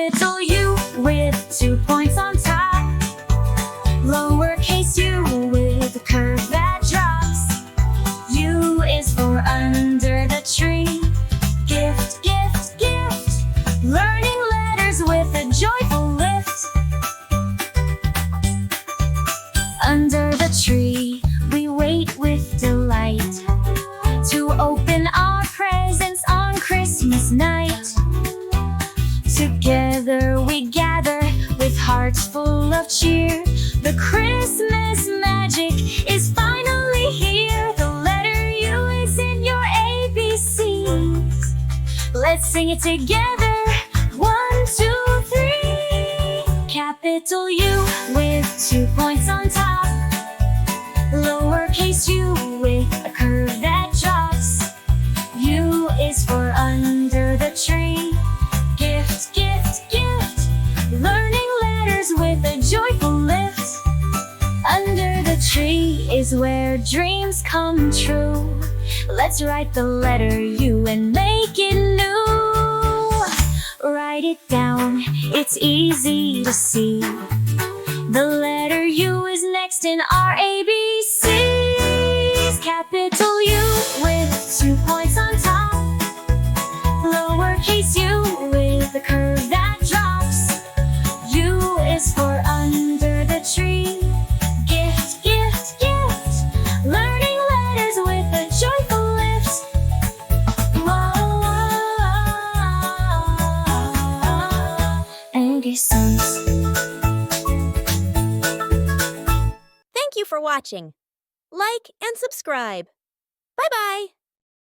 Capital U with 2 points on top. Lowercase u with a curve that drops. U is for under the tree. Gift, gift, gift. Learning letters with a joyful lift. Under the tree, we wait with delight to open our presents on Christmas night. Together we gather with hearts full of cheer. The Christmas magic is finally here. The letter U is in your ABCs. Let's sing it together. 1, 2, 3. Capital U with 2 points on top. Lowercase u with a curve that drops. U is for under the tree. Gift, gift, gift. Learning letters with a joyful lift. Under the tree is where dreams come true. Let's write the letter U and make it new. Write it down, it's easy to see. The letter U is next in our ABCs. Capital U with 2 points on top. Lowercase u with a curve that drops. U is for under the tree. Gift, gift, gift. Learning letters with a joyful lift. Thank you for watching. Like and subscribe. Bye-bye.